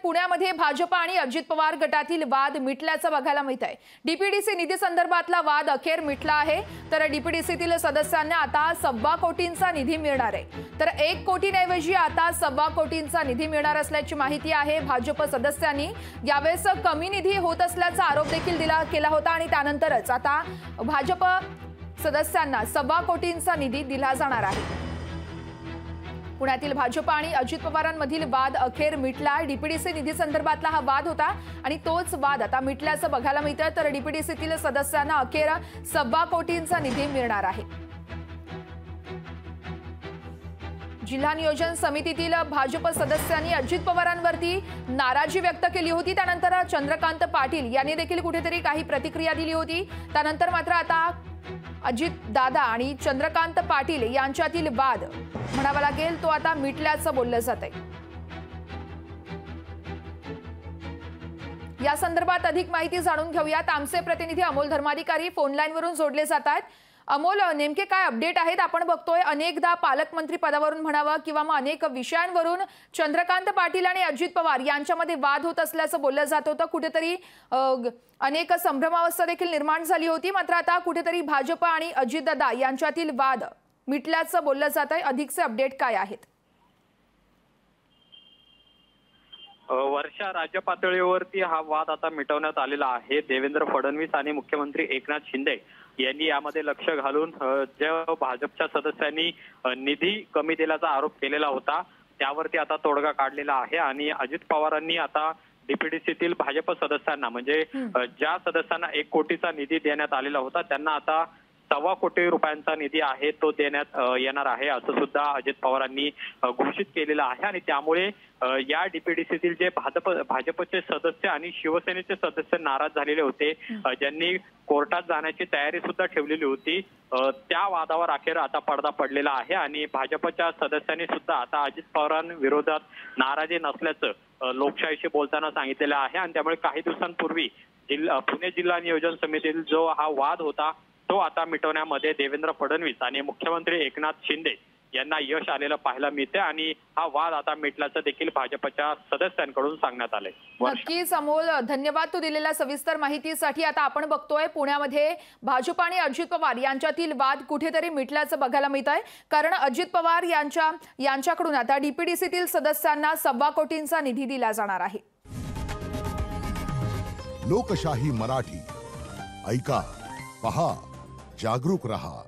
पुण्यामध्ये भाजप आणि अजित पवार गटातील वाद मिटल्याचं बघायला मिळत आहे। डीपीडीसी निधी संदर्भातला वाद अखेर मिटला आहे। तर डीपीडीसीतील सदस्यांना आता 1.25 कोटींचा निधी मिळणार आहे। तर 1 कोटींऐवजी आता 1.25 कोटींचा निधी मिळणार असल्याची माहिती आहे। भाजप सदस्यांनी यावेळेस कमी निधी होत असल्याचा आरोप देखील केला होता आणि त्यानंतरच आता भाजप सदस्यांना 1.25 कोटींचा निधी दिला जाणार आहे। पुण्यातील भाजप आणि अजित पवारांमधील वाद अखेर मिटला। डीपीडीसी निधी संदर्भातला हा वाद होता आणि तोच वाद आता मिटल्याचं बघायला मिळतं। तर डीपीडीसीतील सदस्यांना अखेर 1.25 कोटींचा निधी मिळणार आहे। जिल्हा नियोजन समितीतील भाजप सदस्यांनी अजित पवारांवरती नाराजी व्यक्त केली होती। त्यानंतर चंद्रकांत पाटील यांनी देखील कुठेतरी काही प्रतिक्रिया दिली होती। त्यानंतर मात्र आता अजित दादा आणि चंद्रकांत पाटील यांच्यातील वाद म्हणावा लागेल तो आता मिटल्याचं बोललं जात आहे। या संदर्भात अधिक माहिती जाणून घेऊयात। आमचे प्रतिनिधी अमोल धर्माधिकारी फोन लाईन वरून जोडले जात आहेत। अमोल, नेमके काय अपडेट आहेत? आपण बघतोय अनेकदा पालकमंत्री पदावरून म्हणावं किंवा मग अनेक विषयांवरून चंद्रकांत पाटील आणि अजित पवार यांच्यामध्ये वाद होत असल्याचं बोललं जात होतं। कुठेतरी अनेक संभ्रमावस्था देखील निर्माण झाली होती। मात्र आता कुठेतरी भाजप आणि अजितदादा यांच्यातील वाद मिटल्याचं बोललं जात आहे। अधिकचे अपडेट काय आहेत? वर्षा, राज्य पातळीवरती हा वाद आता मिटवण्यात आलेला आहे। देवेंद्र फडणवीस आणि मुख्यमंत्री एकनाथ शिंदे यांनी यामध्ये लक्ष घालून ज्या भाजपच्या सदस्यांनी निधी कमी दिल्याचा आरोप केलेला होता त्यावरती आता तोडगा काढलेला आहे। आणि अजित पवारांनी आता डीपीडीसीतील भाजप सदस्यांना म्हणजे ज्या सदस्यांना 1 कोटीचा निधी देण्यात आलेला होता त्यांना आता 1.25 कोटी रुपयांचा निधी आहे तो देण्यात येणार आहे असं सुद्धा अजित पवारांनी घोषित केलेलं आहे। आणि त्यामुळे या डीपीडीसीतील जे भाजपचे सदस्य आणि शिवसेनेचे सदस्य नाराज झालेले होते, ज्यांनी कोर्टात जाण्याची तयारी सुद्धा ठेवलेली होती, त्या वादावर अखेर आता पडदा पडलेला आहे। आणि भाजपच्या सदस्यांनी सुद्धा आता अजित पवारांविरोधात नाराजी नसल्याचं लोकशाहीशी बोलताना सांगितलेलं आहे। आणि त्यामुळे काही दिवसांपूर्वी पुणे जिल्हा नियोजन समितीतील जो हा वाद होता तो आता मिटवण्यामध्ये देवेंद्र फडणवीस आणि मुख्यमंत्री एकनाथ शिंदे यांना यश आलेलं पाहायला मिळते। आणि हा वाद आता मिटल्याचं देखील भाजपच्या सदस्यांकडून सांगण्यात आलंय। नक्कीच अमोल, धन्यवाद तू दिलेल्या सविस्तर माहितीसाठी। आता आपण बघतोय पुण्यामध्ये भाजप आणि अजित पवार यांच्यातील वाद कुठेतरी मिटल्याचं बघायला मिळत आहे। कारण अजित पवार यांच्याकडून आता डीपीडीसीतील सदस्यांना 1.25 कोटींचा निधी दिला जाणार आहे। लोकशाही मराठी ऐका, पहा, जागरूक रहा।